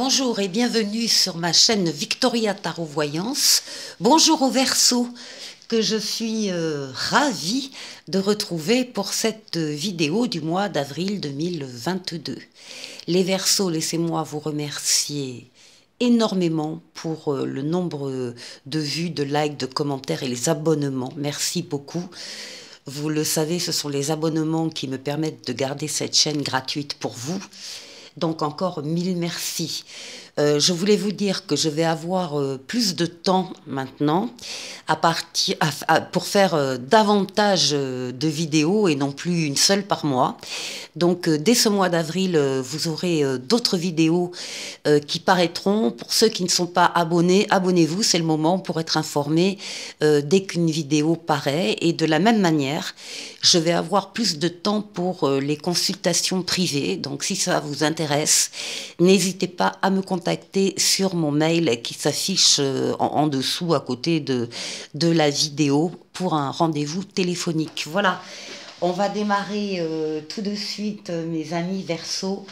Bonjour et bienvenue sur ma chaîne Victoria Tarot Voyance. Bonjour aux Verseaux que je suis ravie de retrouver pour cette vidéo du mois d'avril 2022. Les Verseaux, laissez-moi vous remercier énormément pour le nombre de vues, de likes, de commentaires et les abonnements. Merci beaucoup. Vous le savez, ce sont les abonnements qui me permettent de garder cette chaîne gratuite pour vous. Donc encore mille merci. Je voulais vous dire que je vais avoir plus de temps maintenant pour faire davantage de vidéos et non plus une seule par mois. Donc dès ce mois d'avril, vous aurez d'autres vidéos qui paraîtront. Pour ceux qui ne sont pas abonnés, abonnez-vous, c'est le moment pour être informé dès qu'une vidéo paraît. Et de la même manière, je vais avoir plus de temps pour les consultations privées. Donc si ça vous intéresse, n'hésitez pas à me contacter sur mon mail qui s'affiche en dessous à côté de la vidéo pour un rendez-vous téléphonique. Voilà, on va démarrer tout de suite mes amis Verseaux.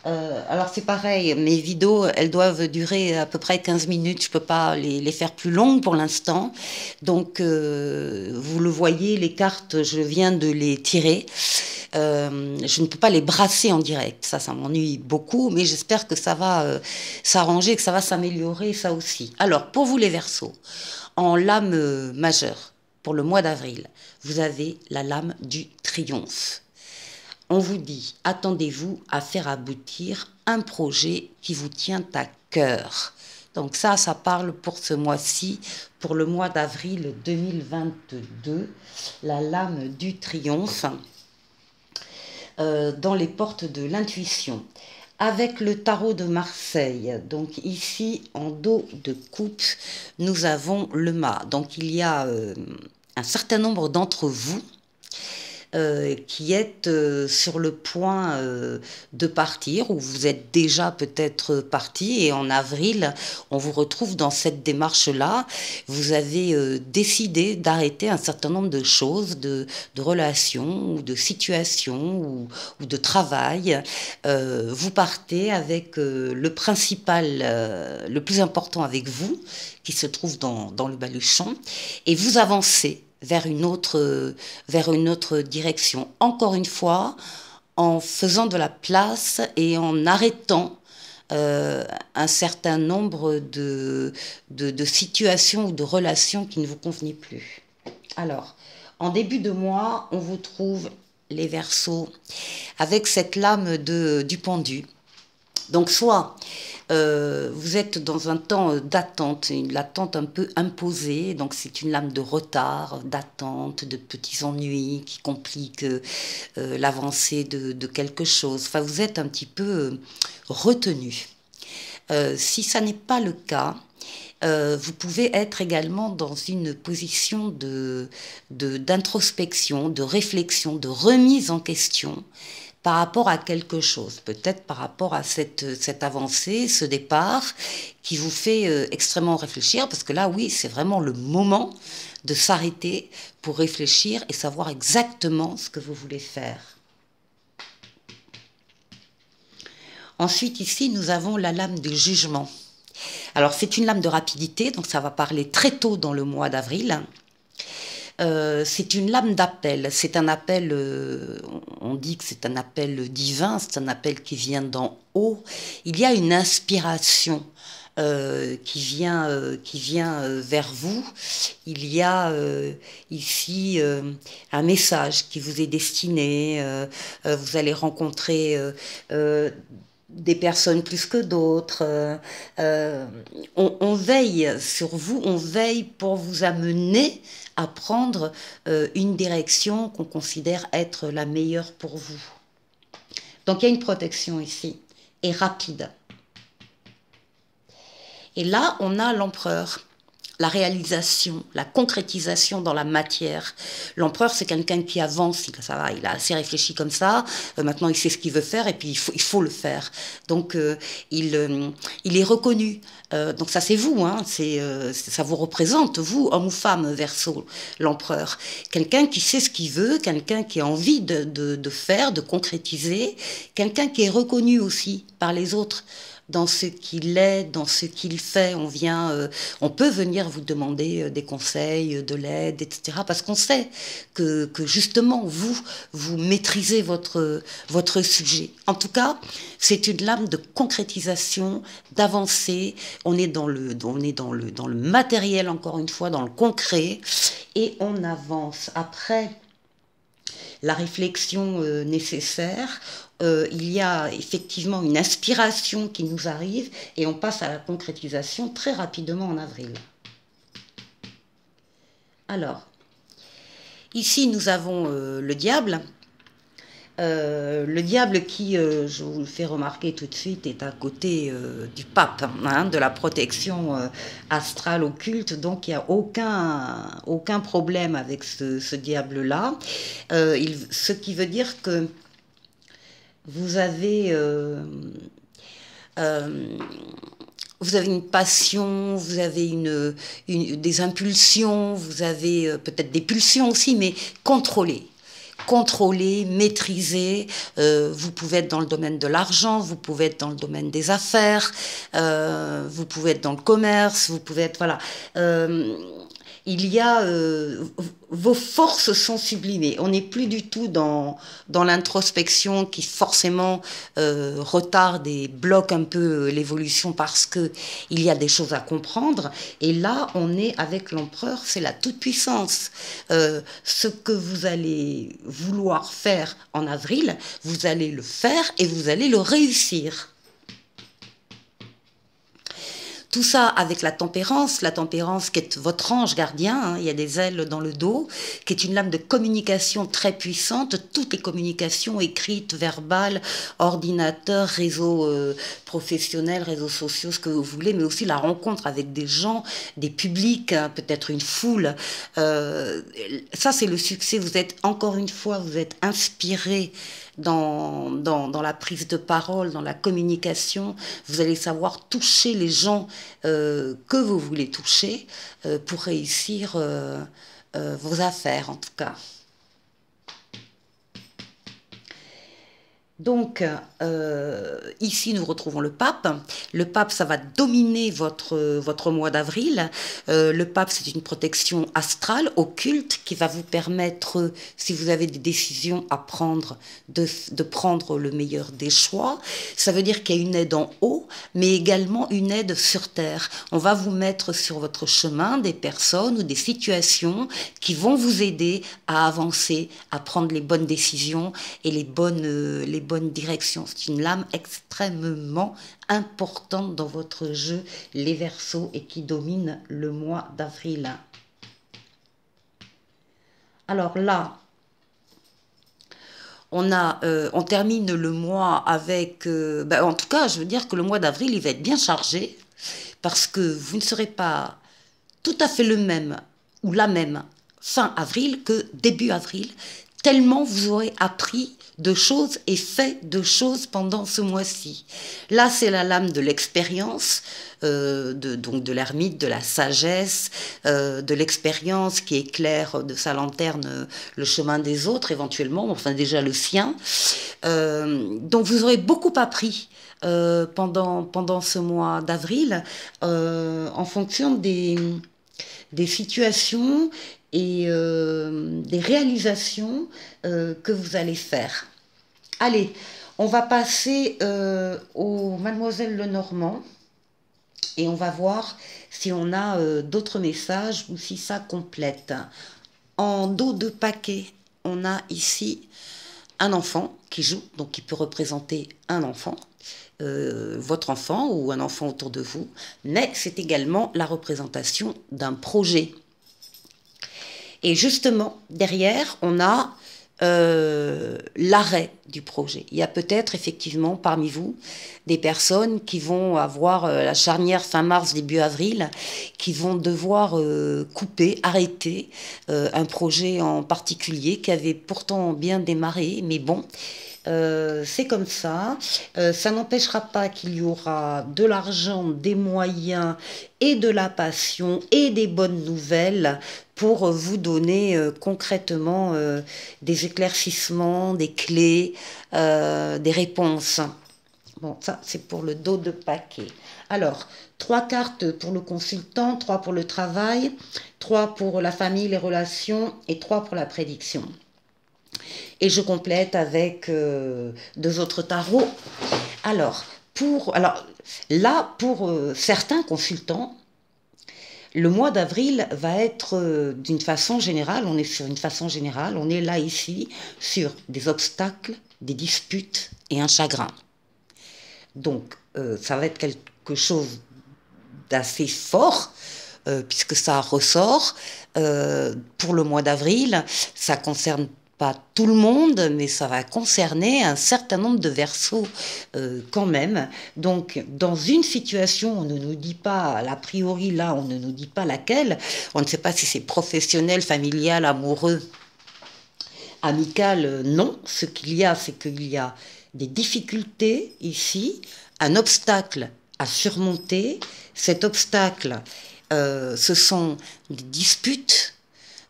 Alors c'est pareil, mes vidéos, elles doivent durer à peu près 15 minutes, je ne peux pas les faire plus longues pour l'instant. Donc vous le voyez, les cartes, je viens de les tirer. Je ne peux pas les brasser en direct, ça m'ennuie beaucoup, mais j'espère que ça va s'arranger, que ça va s'améliorer, ça aussi. Alors, pour vous les Verseaux, en lame majeure, pour le mois d'avril, vous avez la lame du triomphe. On vous dit, attendez-vous à faire aboutir un projet qui vous tient à cœur. Donc ça parle pour ce mois-ci, pour le mois d'avril 2022, la lame du triomphe. Dans les portes de l'intuition, avec le tarot de Marseille. Donc ici, en dos de coupe, nous avons le mât. Donc il y a un certain nombre d'entre vous qui êtes sur le point de partir, ou vous êtes déjà peut-être parti, et en avril, on vous retrouve dans cette démarche-là. Vous avez décidé d'arrêter un certain nombre de choses, de relations, ou de situations, ou de travail. Vous partez avec le principal, le plus important avec vous, qui se trouve dans le baluchon, et vous avancez vers une autre direction. Encore une fois, en faisant de la place et en arrêtant un certain nombre de situations ou de relations qui ne vous convenaient plus. Alors, en début de mois, on vous trouve les Verseaux avec cette lame du pendu. Donc soit vous êtes dans un temps d'attente, une attente un peu imposée, donc c'est une lame de retard, d'attente, de petits ennuis qui compliquent l'avancée de quelque chose. Enfin, vous êtes un petit peu retenu. Si ça n'est pas le cas, vous pouvez être également dans une position d'introspection, de réflexion, de remise en question par rapport à quelque chose, peut-être par rapport à cette avancée, ce départ qui vous fait extrêmement réfléchir, parce que là, oui, c'est vraiment le moment de s'arrêter pour réfléchir et savoir exactement ce que vous voulez faire. Ensuite, ici, nous avons la lame du jugement. Alors, c'est une lame de rapidité, donc ça va parler très tôt dans le mois d'avril. C'est une lame d'appel, c'est un appel, on dit que c'est un appel divin, c'est un appel qui vient d'en haut. Il y a une inspiration qui vient vers vous. Il y a ici un message qui vous est destiné. Vous allez rencontrer des personnes plus que d'autres. On veille sur vous, on veille pour vous amener à prendre une direction qu'on considère être la meilleure pour vous. Donc il y a une protection ici, et rapide. Et là, on a l'empereur. La réalisation, la concrétisation dans la matière. L'empereur, c'est quelqu'un qui avance, ça va, il a assez réfléchi comme ça, maintenant il sait ce qu'il veut faire et puis il faut le faire. Donc il est reconnu. Donc ça c'est vous, hein, ça vous représente, vous, homme ou femme, Verseau, l'empereur. Quelqu'un qui sait ce qu'il veut, quelqu'un qui a envie de faire, de concrétiser, quelqu'un qui est reconnu aussi par les autres, dans ce qu'il est, dans ce qu'il fait. On peut venir vous demander des conseils, de l'aide, etc. Parce qu'on sait que justement, vous maîtrisez votre sujet. En tout cas, c'est une lame de concrétisation, d'avancée. On est dans le matériel, encore une fois, dans le concret. Et on avance. Après la réflexion nécessaire, il y a effectivement une inspiration qui nous arrive et on passe à la concrétisation très rapidement en avril. Alors, ici nous avons le diable. Le diable qui, je vous le fais remarquer tout de suite, est à côté du pape, hein, de la protection astrale occulte, donc il n'y a aucun problème avec ce diable-là. Ce qui veut dire que vous avez une passion, vous avez des impulsions, vous avez peut-être des pulsions aussi, mais contrôlées. Contrôler, maîtriser, vous pouvez être dans le domaine de l'argent, vous pouvez être dans le domaine des affaires, vous pouvez être dans le commerce, vous pouvez être, voilà. Il y a, vos forces sont sublimées. On n'est plus du tout dans l'introspection qui forcément retarde et bloque un peu l'évolution parce que il y a des choses à comprendre. Et là, on est avec l'empereur, c'est la toute-puissance. Ce que vous allez vouloir faire en avril, vous allez le faire et vous allez le réussir. Tout ça avec la tempérance qui est votre ange gardien, hein, il y a des ailes dans le dos, qui est une lame de communication très puissante, toutes les communications écrites, verbales, ordinateur, réseaux professionnels, réseaux sociaux, ce que vous voulez, mais aussi la rencontre avec des gens, des publics, hein, peut-être une foule. Ça, c'est le succès. Vous êtes, encore une fois, vous êtes inspiré dans la prise de parole, dans la communication. Vous allez savoir toucher les gens que vous voulez toucher pour réussir vos affaires, en tout cas. Donc, ici, nous retrouvons le pape. Le pape, ça va dominer votre mois d'avril. Le pape, c'est une protection astrale, occulte, qui va vous permettre, si vous avez des décisions à prendre, de prendre le meilleur des choix. Ça veut dire qu'il y a une aide en haut, mais également une aide sur terre. On va vous mettre sur votre chemin des personnes ou des situations qui vont vous aider à avancer, à prendre les bonnes décisions et les bonnes directions. C'est une lame extrêmement importante dans votre jeu, les Verseaux, et qui domine le mois d'avril. Alors là, on termine le mois avec... en tout cas, je veux dire que le mois d'avril, il va être bien chargé, parce que vous ne serez pas tout à fait le même, ou la même, fin avril que début avril, tellement vous aurez appris de choses et fait de choses pendant ce mois-ci. Là, c'est la lame de l'expérience, donc de l'ermite, de la sagesse, de l'expérience qui éclaire de sa lanterne le chemin des autres, éventuellement, enfin déjà le sien. Donc vous aurez beaucoup appris pendant ce mois d'avril en fonction des situations et des réalisations que vous allez faire. Allez, on va passer au Mademoiselle Lenormand et on va voir si on a d'autres messages ou si ça complète. En dos de paquet, on a ici un enfant qui joue, donc qui peut représenter un enfant. Votre enfant ou un enfant autour de vous, mais c'est également la représentation d'un projet. Et justement, derrière, on a l'arrêt du projet. Il y a peut-être effectivement parmi vous des personnes qui vont avoir la charnière fin mars, début avril, qui vont devoir couper, arrêter un projet en particulier qui avait pourtant bien démarré, mais bon, c'est comme ça. Ça n'empêchera pas qu'il y aura de l'argent, des moyens et de la passion et des bonnes nouvelles pour vous donner concrètement des éclaircissements, des clés, des réponses. Bon, ça, c'est pour le dos de paquet. Alors, 3 cartes pour le consultant, 3 pour le travail, 3 pour la famille, les relations et 3 pour la prédiction. Et je complète avec 2 autres tarots. Alors, là, pour certains consultants, le mois d'avril va être d'une façon générale, on est sur une façon générale, on est là ici sur des obstacles, des disputes et un chagrin. Donc, ça va être quelque chose d'assez fort, puisque ça ressort. Pour le mois d'avril, ça concerne pas tout le monde, mais ça va concerner un certain nombre de Verseaux quand même. Donc, dans une situation, on ne nous dit pas, a priori là, on ne nous dit pas laquelle, on ne sait pas si c'est professionnel, familial, amoureux, amical, non. Ce qu'il y a, c'est qu'il y a des difficultés ici, un obstacle à surmonter. Cet obstacle, ce sont des disputes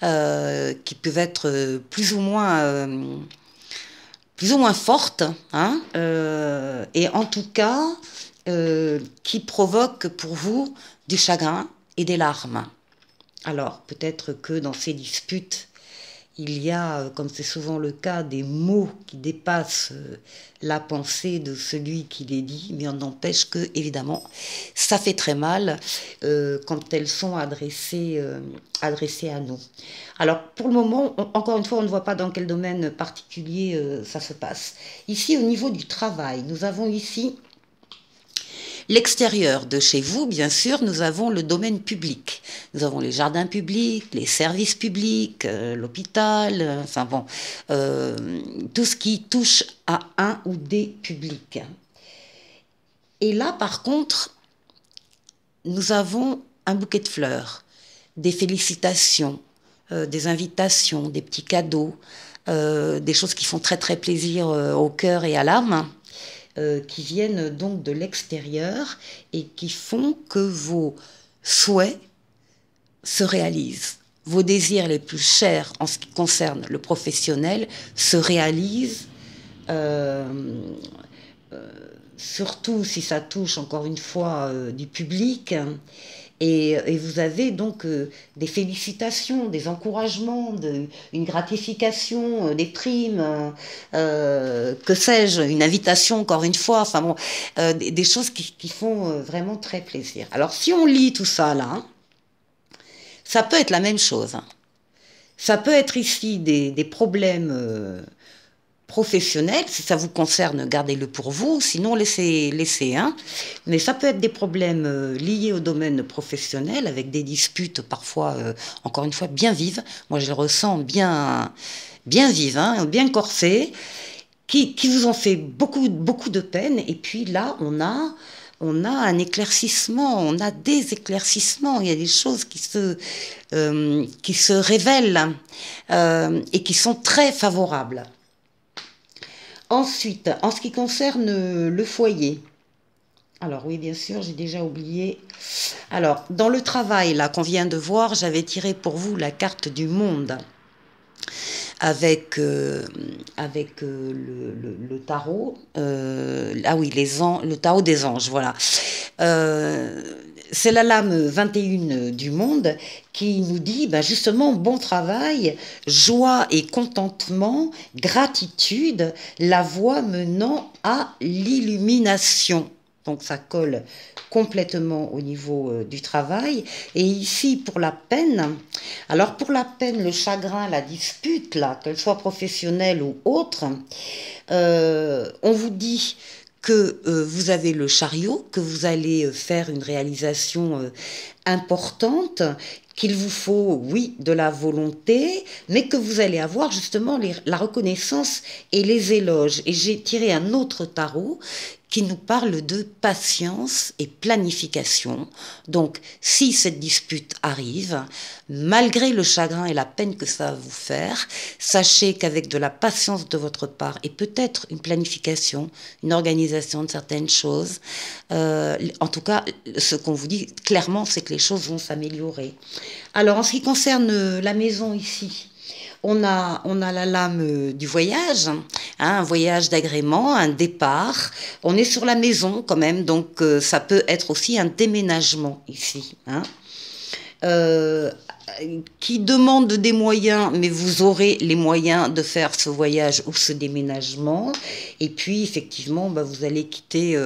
qui peuvent être plus ou moins fortes, hein, et en tout cas qui provoquent pour vous du chagrin et des larmes. Alors peut-être que dans ces disputes, il y a, comme c'est souvent le cas, des mots qui dépassent la pensée de celui qui les dit, mais on n'empêche que, évidemment, ça fait très mal quand elles sont adressées à nous. Alors, pour le moment, encore une fois, on ne voit pas dans quel domaine particulier ça se passe. Ici, au niveau du travail, nous avons ici l'extérieur de chez vous, bien sûr, nous avons le domaine public. Nous avons les jardins publics, les services publics, l'hôpital, enfin bon, tout ce qui touche à un ou des publics. Et là, par contre, nous avons un bouquet de fleurs, des félicitations, des invitations, des petits cadeaux, des choses qui font très très plaisir au cœur et à l'âme. Qui viennent donc de l'extérieur et qui font que vos souhaits se réalisent. Vos désirs les plus chers en ce qui concerne le professionnel se réalisent, surtout si ça touche encore une fois du public. Et vous avez donc des félicitations, des encouragements, une gratification, des primes, que sais-je, une invitation encore une fois, enfin bon, des choses qui font vraiment très plaisir. Alors si on lit tout ça là, ça peut être la même chose. Ça peut être ici des problèmes professionnel, si ça vous concerne, gardez-le pour vous, sinon laissez, hein. Mais ça peut être des problèmes liés au domaine professionnel, avec des disputes parfois, encore une fois, bien vives. Moi, je les ressens bien vives, hein, bien corsées, qui vous ont fait beaucoup de peine. Et puis là, on a un éclaircissement, on a des éclaircissements, il y a des choses qui se révèlent et qui sont très favorables. Ensuite, en ce qui concerne le foyer, alors oui, bien sûr, j'ai déjà oublié. Alors, dans le travail, là, qu'on vient de voir, j'avais tiré pour vous la carte du monde avec le tarot. Ah oui, le tarot des anges, voilà. C'est la lame 21 du monde qui nous dit justement bon travail, joie et contentement, gratitude, la voie menant à l'illumination. Donc ça colle complètement au niveau du travail. Et ici, pour la peine, alors pour la peine, le chagrin, la dispute, là, qu'elle soit professionnelle ou autre, on vous dit que vous avez le chariot, que vous allez faire une réalisation importante, qu'il vous faut, oui, de la volonté, mais que vous allez avoir justement la reconnaissance et les éloges. Et j'ai tiré un autre tarot qui nous parle de patience et planification. Donc, si cette dispute arrive, malgré le chagrin et la peine que ça va vous faire, sachez qu'avec de la patience de votre part et peut-être une planification, une organisation de certaines choses, en tout cas, ce qu'on vous dit clairement, c'est que les choses vont s'améliorer. Alors, en ce qui concerne la maison ici, on a la lame du voyage, hein, un voyage d'agrément, un départ. On est sur la maison quand même, donc ça peut être aussi un déménagement ici, hein. Euh, qui demande des moyens, mais vous aurez les moyens de faire ce voyage ou ce déménagement. Et puis, effectivement, bah, vous allez quitter,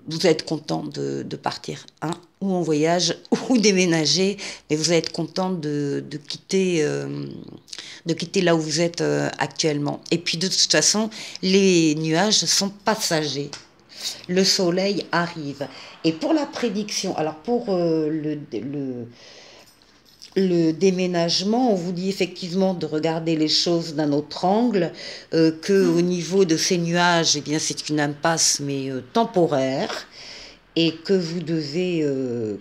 vous êtes content de partir, hein, ou en voyage, ou déménager, mais vous allez être content de quitter là où vous êtes actuellement. Et puis, de toute façon, les nuages sont passagers. Le soleil arrive. Et pour la prédiction, alors pour le déménagement, on vous dit effectivement de regarder les choses d'un autre angle, que au niveau de ces nuages, eh bien c'est une impasse mais temporaire, et que vous devez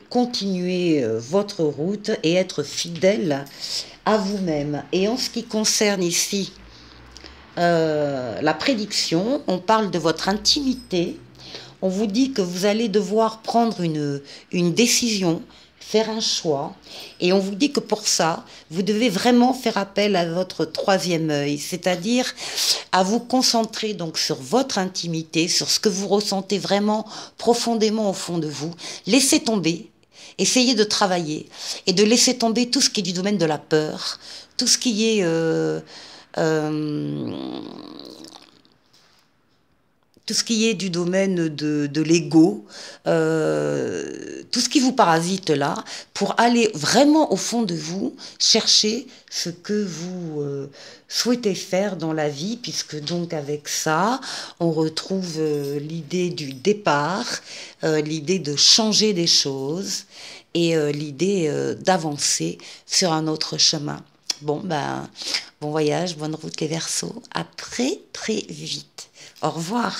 continuer votre route et être fidèle à vous-même. Et en ce qui concerne ici la prédiction, on parle de votre intimité. On vous dit que vous allez devoir prendre une décision, faire un choix, et on vous dit que pour ça, vous devez vraiment faire appel à votre troisième œil, c'est-à-dire à vous concentrer donc sur votre intimité, sur ce que vous ressentez vraiment profondément au fond de vous. Laissez tomber, essayez de travailler et de laisser tomber tout ce qui est du domaine de la peur, tout ce qui est euh, tout ce qui est du domaine de l'ego, tout ce qui vous parasite là, pour aller vraiment au fond de vous, chercher ce que vous souhaitez faire dans la vie, puisque donc avec ça, on retrouve l'idée du départ, l'idée de changer des choses et l'idée d'avancer sur un autre chemin. Bon, ben, bon voyage, bonne route les Verseaux, à très très vite. Au revoir.